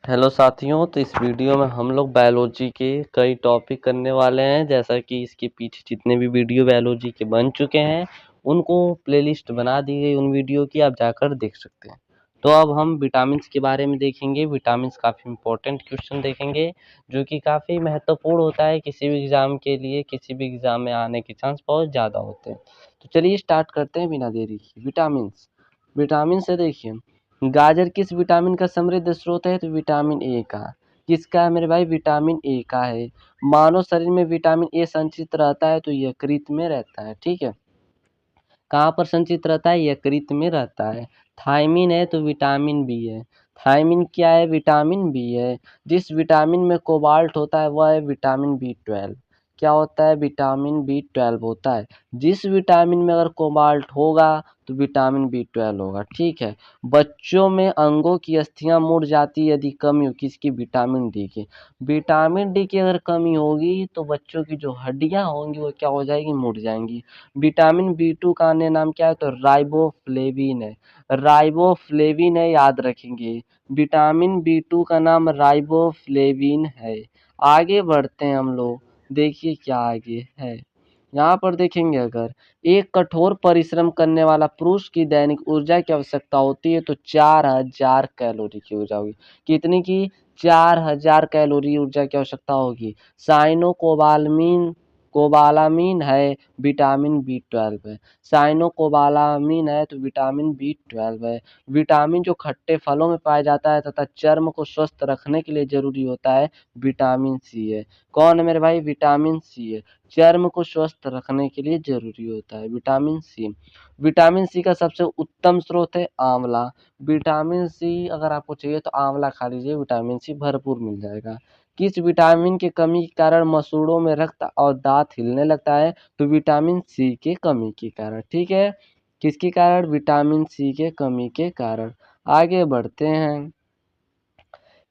Hello साथियों, तो इस वीडियो में हम लोग बायोलॉजी के कई टॉपिक करने वाले हैं। जैसा कि इसके पीछे जितने भी वीडियो बायोलॉजी के बन चुके हैं उनको प्लेलिस्ट बना दी गई उन वीडियो की, आप जाकर देख सकते हैं। तो अब हम विटामिन्स के बारे में देखेंगे। विटामिन्स काफ़ी इंपॉर्टेंट क्वेश्चन देखेंगे जो कि काफ़ी महत्वपूर्ण होता है किसी भी एग्ज़ाम के लिए। किसी भी एग्ज़ाम में आने के चांस बहुत ज़्यादा होते हैं। तो चलिए स्टार्ट करते हैं बिना देरी के। विटामिन्स विटामिन से देखिए, गाजर किस विटामिन का समृद्ध स्रोत है? तो विटामिन ए का। किसका है मेरे भाई? विटामिन ए का है। मानव शरीर में विटामिन ए संचित रहता है तो यकृत में रहता है, ठीक है। कहाँ पर संचित रहता है? यकृत में रहता है। थायमिन है तो विटामिन बी है। थायमिन क्या है? विटामिन बी है। जिस विटामिन में कोबाल्ट होता है वह है विटामिन बी 12। क्या होता है? विटामिन बी 12 होता है। जिस विटामिन में अगर कोबाल्ट होगा तो विटामिन बी 12 होगा, ठीक है। बच्चों में अंगों की अस्थियां मुड़ जाती है यदि कमी हो किसकी? विटामिन डी की। विटामिन डी की अगर कमी होगी तो बच्चों की जो हड्डियां होंगी वो क्या हो जाएगी? मुड़ जाएंगी। विटामिन बी 2 का अन्य नाम क्या है? तो राइबोफ्लेविन है। राइबोफ्लेविन है, याद रखेंगे। विटामिन बी 2 का नाम राइबोफ्लेविन है। आगे बढ़ते हैं हम लोग, देखिए क्या आगे है। यहाँ पर देखेंगे, अगर एक कठोर परिश्रम करने वाला पुरुष की दैनिक ऊर्जा की आवश्यकता होती है तो 4000 कैलोरी की ऊर्जा होगी। कितनी की? 4000 कैलोरी ऊर्जा की आवश्यकता होगी। साइनोकोबालामीन कोबालामीन है, विटामिन बी 12 है। साइनोकोबालामीन है तो विटामिन बी 12 है। विटामिन जो खट्टे फलों में पाया जाता है तथा चर्म को स्वस्थ रखने के लिए जरूरी होता है, विटामिन सी है। कौन है मेरे भाई? विटामिन सी है। चर्म को स्वस्थ रखने के लिए जरूरी होता है विटामिन सी। विटामिन सी का सबसे उत्तम स्रोत है आंवला। विटामिन सी अगर आपको चाहिए तो आंवला खा लीजिए, विटामिन सी भरपूर मिल जाएगा। किस विटामिन की कमी के कारण मसूड़ों में रक्त और दांत हिलने लगता है? तो विटामिन सी के कमी के कारण, ठीक है। किसके कारण? विटामिन सी के कमी के कारण। आगे बढ़ते हैं।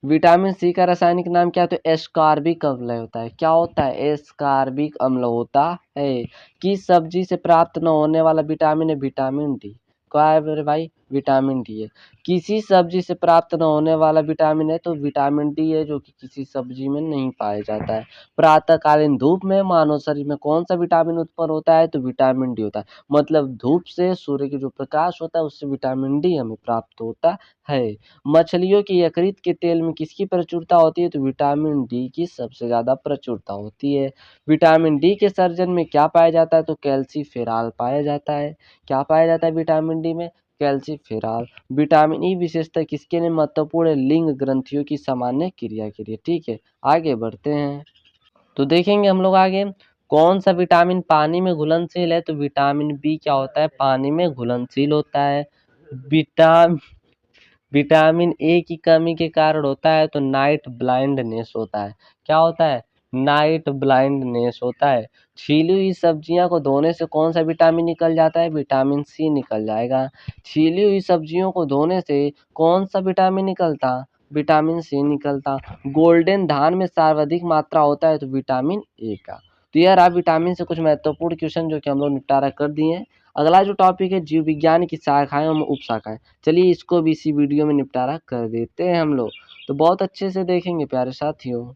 विटामिन सी का रासायनिक नाम क्या है? तो एस्कॉर्बिक अम्ल होता है। क्या होता है? एस्कॉर्बिक अम्ल होता है। किस सब्जी से प्राप्त न होने वाला विटामिन है? Vitamin D. क्या है मेरे भाई? विटामिन डी है। किसी सब्जी से प्राप्त न होने वाला विटामिन है तो विटामिन डी है, जो कि किसी सब्जी में नहीं पाया जाता है। प्रातःकालीन धूप में मानव शरीर में कौन सा विटामिन उत्पन्न होता है? तो विटामिन डी होता है। मतलब धूप से, सूर्य की जो प्रकाश होता है उससे विटामिन डी हमें प्राप्त होता है। मछलियों की यकृत के तेल में किसकी प्रचुरता होती है? तो विटामिन डी की सबसे ज्यादा प्रचुरता होती है। विटामिन डी के सर्जन में क्या पाया जाता है? तो कैल्सीफेरॉल पाया जाता है। क्या पाया जाता है विटामिन डी में? कैल्सीफेरॉल। विटामिन ई विशेषता किसके लिए महत्वपूर्ण है? लिंग ग्रंथियों की सामान्य क्रिया के लिए, ठीक है। आगे बढ़ते हैं तो देखेंगे हम लोग आगे, कौन सा विटामिन पानी में घुलनशील है? तो विटामिन बी क्या होता है? पानी में घुलनशील होता है। विटामिन विटामिन ए की कमी के कारण होता है तो नाइट ब्लाइंडनेस होता है। क्या होता है? नाइट ब्लाइंडनेस होता है। छीली हुई सब्जियां को धोने से कौन सा विटामिन निकल जाता है? विटामिन सी निकल जाएगा। छीली हुई सब्जियों को धोने से कौन सा विटामिन निकलता? विटामिन सी निकलता। गोल्डन धान में सर्वाधिक मात्रा होता है तो विटामिन ए का। तो यार आप विटामिन से कुछ महत्वपूर्ण क्वेश्चन जो कि हम लोग निपटारा कर दिए हैं। अगला जो टॉपिक है जीव विज्ञान की शाखाएं और उपशाखाएं, चलिए इसको भी इसी वीडियो में निपटारा कर देते हैं हम लोग। तो बहुत अच्छे से देखेंगे प्यारे साथियों।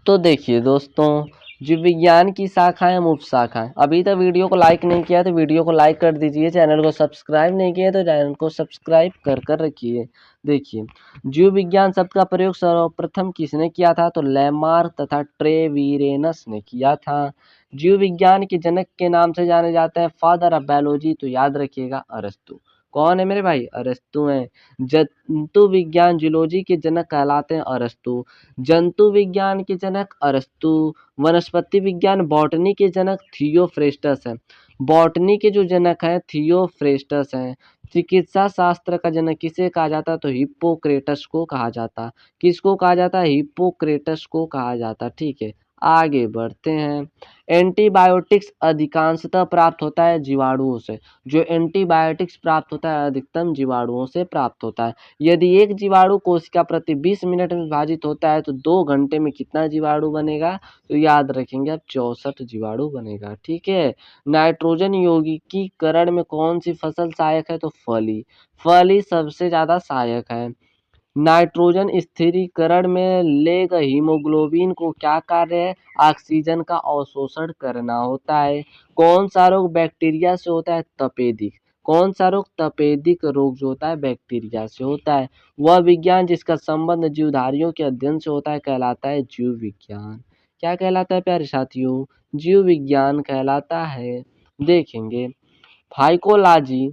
तो देखिए दोस्तों, जीव विज्ञान की शाखाएं एवं उपशाखाएं, अभी तक वीडियो को लाइक नहीं किया तो वीडियो को लाइक कर दीजिए। चैनल को सब्सक्राइब नहीं किया तो चैनल को सब्सक्राइब कर रखिए। देखिए, जीव विज्ञान शब्द का प्रयोग सर्वप्रथम किसने किया था? तो लैमार्क तथा ट्रेवीरेनस ने किया था। जीव विज्ञान के जनक के नाम से जाने जाते हैं, फादर ऑफ बायोलॉजी, तो याद रखिएगा अरस्तु। कौन है मेरे भाई? अरस्तु हैं। जंतु विज्ञान जूलॉजी के जनक कहलाते हैं अरस्तु। जंतु विज्ञान के जनक अरस्तु। वनस्पति विज्ञान बॉटनी के जनक थियोफ्रेस्टस हैं। बॉटनी के जो जनक हैं थियोफ्रेस्टस हैं। चिकित्सा शास्त्र का जनक किसे कहा जाता है? तो हिप्पोक्रेटस को कहा जाता। किसको कहा जाता है? हिप्पोक्रेटस को कहा जाता, ठीक है। आगे बढ़ते हैं। एंटीबायोटिक्स अधिकांशतः प्राप्त होता है जीवाणुओं से। जो एंटीबायोटिक्स प्राप्त होता है अधिकतम जीवाणुओं से प्राप्त होता है। यदि एक जीवाणु कोशिका प्रति 20 मिनट में विभाजित होता है तो 2 घंटे में कितना जीवाणु बनेगा? तो याद रखेंगे आप, 64 जीवाणु बनेगा, ठीक है। नाइट्रोजन यौगिकीकरण में कौन सी फसल सहायक है? तो फली। फली सबसे ज्यादा सहायक है। नाइट्रोजन स्थिरीकरण में लेग हीमोग्लोबिन को क्या कार्य है? ऑक्सीजन का अवशोषण करना होता है। कौन सा रोग बैक्टीरिया से होता है? तपेदिक। कौन सा रोग? तपेदिक रोग जो होता है बैक्टीरिया से होता है। वह विज्ञान जिसका संबंध जीवधारियों के अध्ययन से होता है कहलाता है जीव विज्ञान। क्या कहलाता है प्यारे साथियों? जीव विज्ञान कहलाता है। देखेंगे फाइकोलॉजी।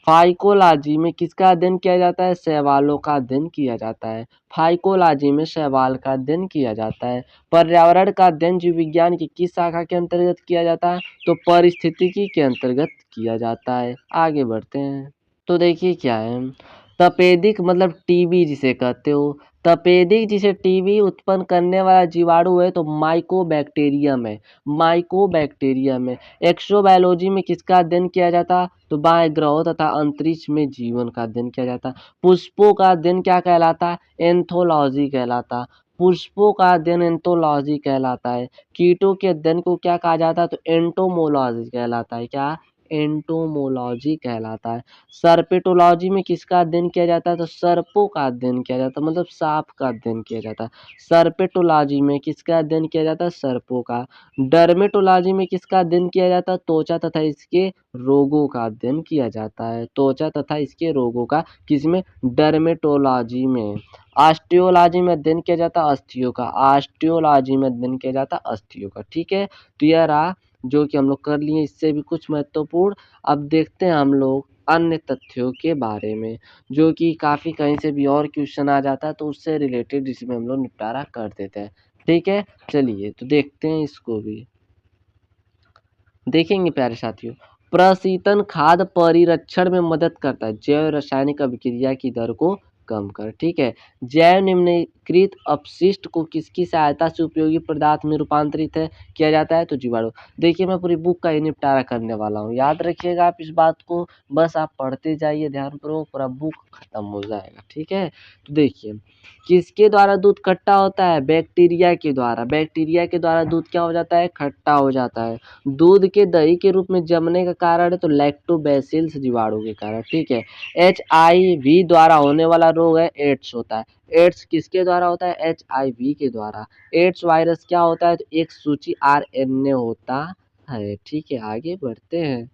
फाइकोलॉजी में किसका अध्ययन किया जाता है? शैवालों का अध्ययन किया जाता है। फाइकोलॉजी में शैवाल का अध्ययन किया जाता है। पर्यावरण का अध्ययन जीव विज्ञान की किस शाखा के अंतर्गत किया जाता है? तो पारिस्थितिकी के अंतर्गत किया जाता है। आगे बढ़ते हैं। तो देखिए क्या है, तपेदिक मतलब टीबी जिसे कहते हो। तपेदिक जिसे टीबी उत्पन्न करने वाला जीवाणु है तो माइकोबैक्टीरियम है। माइकोबैक्टीरियम है। एक्सोबायोलॉजी में किसका अध्ययन किया जाता? तो बाह्य ग्रहों तथा अंतरिक्ष में जीवन का अध्ययन किया जाता। पुष्पों का अध्ययन क्या कहलाता? एंथोलॉजी कहलाता। पुष्पों का अध्ययन एंथोलॉजी कहलाता है। कीटों के अध्ययन को क्या कहा जाता है? तो एंटोमोलॉजी कहलाता है। क्या? एंटोमोलॉजी कहलाता है। सर्पेटोलॉजी में किसका अध्ययन किया जाता है? तो सर्पों का अध्ययन किया जाता है, मतलब सांप का अध्ययन किया जाता है। सर्पेटोलॉजी में किसका अध्ययन किया जाता है? सर्पों का। डर्मेटोलॉजी में किसका अध्ययन किया जाता है? त्वचा तथा इसके रोगों का अध्ययन किया जाता है। त्वचा तथा इसके रोगों का किसमें? डर्मेटोलॉजी में। ऑस्टियोलॉजी में अध्ययन किया जाता है अस्थियों का। ऑस्टियोलॉजी में अध्ययन किया जाता है अस्थियों का। ठीक है, तो यह रहा जो कि हम लोग कर लिए, इससे भी कुछ महत्वपूर्ण। अब देखते हैं हम लोग अन्य तथ्यों के बारे में, जो कि काफ़ी कहीं से भी और क्वेश्चन आ जाता है तो उससे रिलेटेड इसमें हम लोग निपटारा कर देते हैं। ठीक है, चलिए तो देखते हैं इसको भी। देखेंगे प्यारे साथियों, प्रशीतन खाद्य परिरक्षण में मदद करता है, जैव रासायनिक अभिक्रिया की दर को कम कर। ठीक है, जैव निम्नलिखित अपशिष्ट को किसकी सहायता से उपयोगी पदार्थ में रूपांतरित है किया जाता है? तो जीवाणु। देखिए मैं पूरी बुक का ही निपटारा करने वाला हूँ, याद रखिएगा आप इस बात को, बस आप पढ़ते जाइए ध्यानपूर्वक, पूरा बुक खत्म हो जाएगा। ठीक है, तो देखिए किसके द्वारा दूध खट्टा होता है? बैक्टीरिया के द्वारा। बैक्टीरिया के द्वारा दूध क्या हो जाता है? खट्टा हो जाता है। दूध के दही के रूप में जमने का कारण है तो लैक्टोबैसिलस जीवाणु के कारण। ठीक है, HIV द्वारा होने वाला रोग है एड्स होता है। एड्स किसके द्वारा होता है? HIV के द्वारा। एड्स वायरस क्या होता है? तो एक सूची RNA होता है। ठीक है, आगे बढ़ते हैं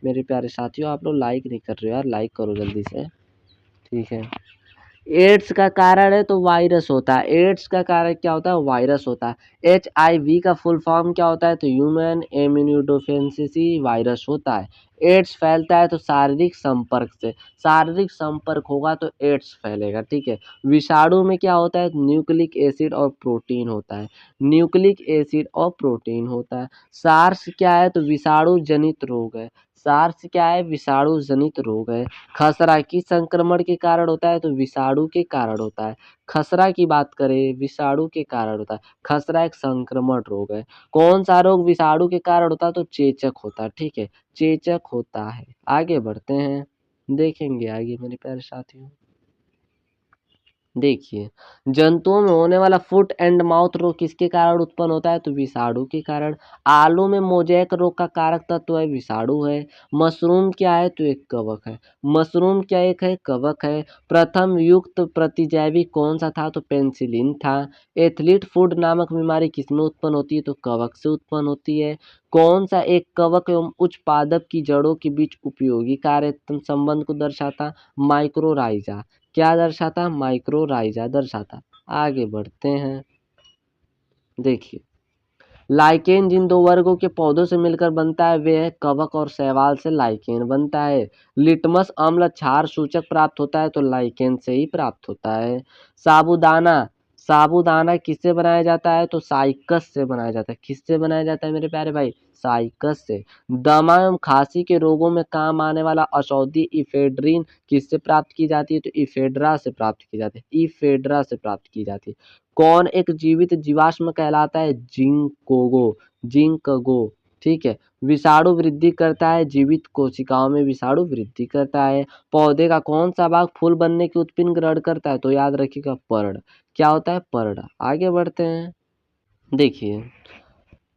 मेरे प्यारे साथियों। आप लोग लाइक नहीं कर रहे हो यार, लाइक करो जल्दी से। ठीक है, एड्स का कारण है तो वायरस होता है। एड्स का कारण क्या होता है? वायरस होता है। HIV का फुल फॉर्म क्या होता है? तो ह्यूमन इम्यूनोडेफिशिएंसी वायरस होता है। एड्स फैलता है तो शारीरिक संपर्क से। शारीरिक संपर्क होगा तो एड्स फैलेगा। ठीक है, विषाणु में क्या होता है? न्यूक्लिक एसिड और प्रोटीन होता है। न्यूक्लिक एसिड और प्रोटीन होता है। सार्स क्या है? तो विषाणु जनित रोग है। सार्स क्या है? विषाणु जनित रोग है। खसरा किस संक्रमण के कारण होता है? तो विषाणु के कारण होता है। खसरा की बात करें, विषाणु के कारण होता है। खसरा एक संक्रमण रोग है। कौन सा रोग विषाणु के कारण होता है? तो चेचक होता है। ठीक है, चेचक होता है। आगे बढ़ते हैं, देखेंगे आगे मेरे प्यारे साथियों। देखिए, जंतुओं में होने वाला फुट एंड माउथ रोग किसके कारण उत्पन्न होता है? तो विषाणु के कारण। आलू में मोजैक रोग का कारक तत्व है विषाणु है। मशरूम क्या है? तो एक कवक है। मशरूम क्या एक है? कवक है। प्रथम युक्त प्रतिजैविक कौन सा था? तो पेनिसिलिन था। एथलीट फुट नामक बीमारी किसमें उत्पन्न होती है? तो कवक से उत्पन्न होती है। कौन सा एक कवक एवं उच्च पादप की जड़ों के बीच उपयोगी कार्य संबंध को दर्शाता? माइक्रोराइजा। क्या दर्शाता? माइक्रोराइजा दर्शाता। आगे बढ़ते हैं, देखिए लाइकेन जिन दो वर्गों के पौधों से मिलकर बनता है वे है कवक और शैवाल से लाइकेन बनता है। लिटमस अम्ल क्षार सूचक प्राप्त होता है तो लाइकेन से ही प्राप्त होता है। साबूदाना, साबूदाना किससे बनाया जाता है? तो साइकस से बनाया जाता है। किससे बनाया जाता है मेरे प्यारे भाई? साइकस से। दमा एवं खांसी के रोगों में काम आने वाला औषधि इफेड्रिन किससे प्राप्त की जाती है? तो इफेड्रा से प्राप्त की जाती है। इफेड्रा से प्राप्त की जाती है। कौन एक जीवित जीवाश्म कहलाता है? जिंकोगो। जिंकगो। ठीक है, विषाणु वृद्धि करता है, जीवित कोशिकाओं में विषाणु वृद्धि करता है। पौधे का कौन सा भाग फूल बनने की उत्पिन ग्रहण करता है? तो याद रखिएगा पर्ण। क्या होता है? पर्ण। आगे बढ़ते हैं, देखिए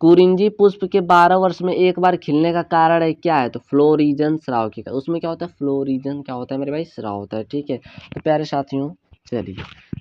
कुरिंजी पुष्प के 12 वर्ष में एक बार खिलने का कारण है क्या है? तो फ्लोरिजन स्राव के कारण। उसमें क्या होता है? फ्लोरिजन क्या होता है मेरे भाई? स्राव होता है। ठीक है, तो प्यारे साथियों चलिए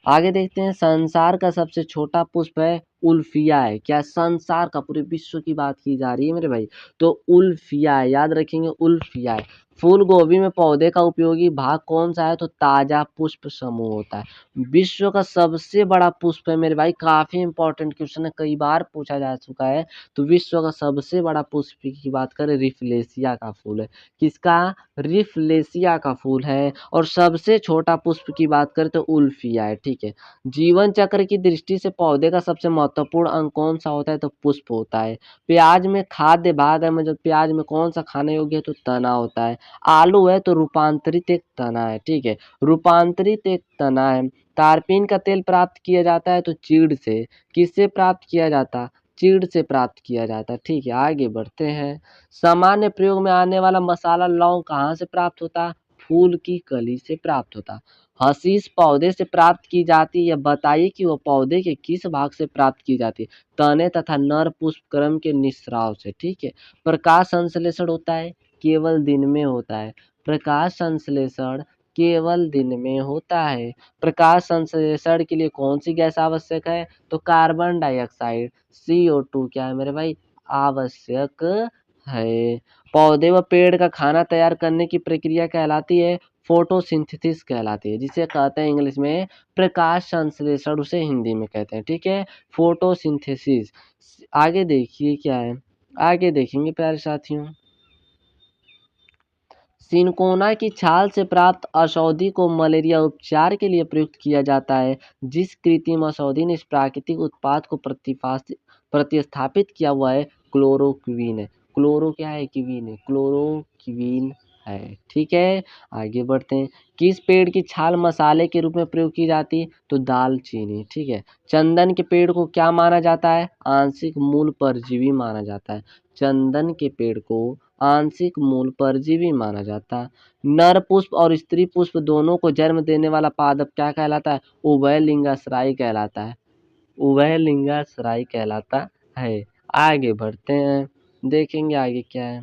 आगे देखते हैं। संसार का सबसे छोटा पुष्प है उल्फिया है। क्या संसार का, पूरे विश्व की बात की जा रही है मेरे भाई, तो उल्फिया है, याद रखेंगे उल्फिया है। फूल गोभी में पौधे का उपयोगी भाग कौन सा है, तो ताजा पुष्प समूह होता है। विश्व का सबसे बड़ा पुष्प है मेरे भाई, काफी इंपॉर्टेंट क्वेश्चन है, कई बार पूछा जा चुका है। तो विश्व का सबसे बड़ा पुष्प की बात करें, रिफ्लेशिया का फूल है। किसका, रिफ्लेशिया का फूल है। और सबसे छोटा पुष्प की बात करें तो उल्फिया है, ठीक है। जीवन चक्र की दृष्टि से पौधे का सबसे महत्वपूर्ण अंग कौन सा होता है, तो पुष्प होता है। प्याज में खाद्य भाग है, मतलब प्याज में कौन सा खाने योग्य है, तो तना होता है। आलू है तो रूपांतरित एक तना है, ठीक है, रूपांतरित एक तना है। तारपीन का तेल प्राप्त किया जाता है तो चीड़ से। किससे प्राप्त किया जाता, चीड़ से प्राप्त किया जाता है, ठीक है। आगे बढ़ते हैं। सामान्य प्रयोग में आने वाला मसाला लौंग कहाँ से प्राप्त होता, फूल की कली से प्राप्त होता। हशीश पौधे से प्राप्त की जाती है, बताइए कि वो पौधे के किस भाग से प्राप्त की जाती है, तने तथा नर पुष्प क्रम के निस्राव से, ठीक है। प्रकाश संश्लेषण होता है, केवल दिन में होता है। प्रकाश संश्लेषण केवल दिन में होता है। प्रकाश संश्लेषण के लिए कौन सी गैस आवश्यक है, तो कार्बन डाइऑक्साइड CO2 क्या है मेरे भाई, आवश्यक है। पौधे व पेड़ का खाना तैयार करने की प्रक्रिया कहलाती है फोटोसिंथेसिस कहलाती है, जिसे कहते हैं इंग्लिश में प्रकाश संश्लेषण, उसे हिंदी में कहते हैं, ठीक है, फोटोसिंथेसिस। आगे देखिए क्या है, आगे देखेंगे प्यारे साथियों। सिनकोना की छाल से प्राप्त औषधि को मलेरिया उपचार के लिए प्रयुक्त किया जाता है। जिस कृत्रिम औषधि ने इस प्राकृतिक उत्पाद को प्रतिस्थापित किया हुआ है, क्लोरोक्विन है। क्लोरो क्या है, क्विन है, क्लोरोक्विन है, ठीक है। आगे बढ़ते हैं। किस पेड़ की छाल मसाले के रूप में प्रयोग की जाती है, तो दालचीनी, ठीक है। चंदन के पेड़ को क्या माना जाता है, आंशिक मूल परजीवी माना जाता है। चंदन के पेड़ को आंशिक मूल परजीवी माना जाता है। नर पुष्प और स्त्री पुष्प दोनों को जन्म देने वाला पादप क्या कहलाता है, उभयलिंगाश्रयी कहलाता है, उभयलिंगाश्रयी कहलाता है। आगे बढ़ते हैं, देखेंगे आगे क्या है।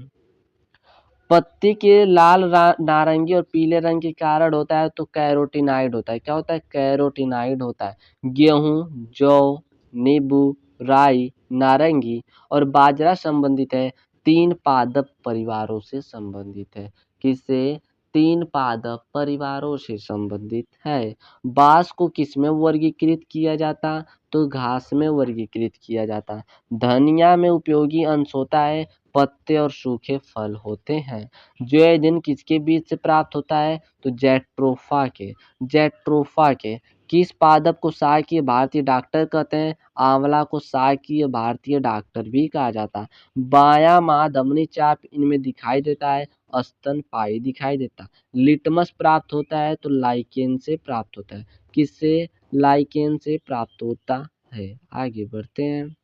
पत्ती के लाल नारंगी और पीले रंग के कारण होता है, तो कैरोटीनाइड होता है। क्या होता है, कैरोटीनाइड होता है। गेहूं, जौ, नींबू, राई, नारंगी और बाजरा संबंधित है, तीन पादप परिवारों से संबंधित है। किससे, तीन पादप परिवारों से संबंधित है। बांस को किसमें वर्गीकृत किया जाता, तो घास में वर्गीकृत किया जाता। धनिया में उपयोगी अंश होता है, पत्ते और सूखे फल होते हैं। जैवइन किसके बीज से प्राप्त होता है, तो जैट्रोफा के, जैट्रोफा के। किस पादप को शाकीय भारतीय डॉक्टर कहते हैं, आंवला को शाकीय भारतीय डॉक्टर भी कहा जाता है। बायां महाधमनी चाप इनमें दिखाई देता है, स्तनपायी दिखाई देता। लिटमस प्राप्त होता है, तो लाइकेन से प्राप्त होता है। किससे, लाइकेन से प्राप्त होता है। आगे बढ़ते हैं।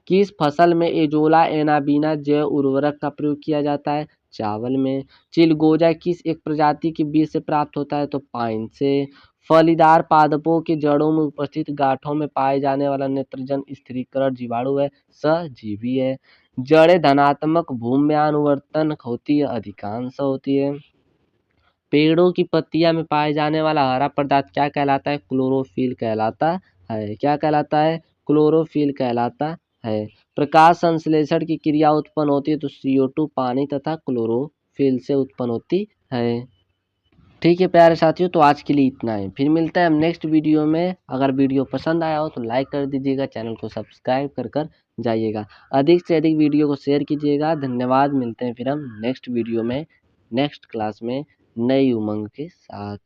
किस फसल में एजोला एनाबीना जैव उर्वरक का प्रयोग किया जाता है, चावल में। चिलगोजा किस एक प्रजाति के बीज से प्राप्त होता है, तो पाइन से। फलीदार पादपों के जड़ों में उपस्थित गांठों में पाए जाने वाला नेत्रजन स्थिरीकरण जीवाणु है, सजीवी है। जड़ें धनात्मक भूम्यानुवर्तन होती है, अधिकांश होती है। पेड़ों की पत्तियां में पाए जाने वाला हरा पदार्थ क्या कहलाता है, क्लोरोफिल कहलाता है। क्या कहलाता है, क्लोरोफिल कहलाता है। प्रकाश संश्लेषण की क्रिया उत्पन्न होती है, तो CO2 पानी तथा क्लोरोफिल से उत्पन्न होती है। ठीक है प्यारे साथियों, तो आज के लिए इतना है, फिर मिलते हैं हम नेक्स्ट वीडियो में। अगर वीडियो पसंद आया हो तो लाइक कर दीजिएगा, चैनल को सब्सक्राइब कर जाइएगा, अधिक से अधिक वीडियो को शेयर कीजिएगा। धन्यवाद, मिलते हैं फिर हम नेक्स्ट वीडियो में, नेक्स्ट क्लास में, नई उमंग के साथ।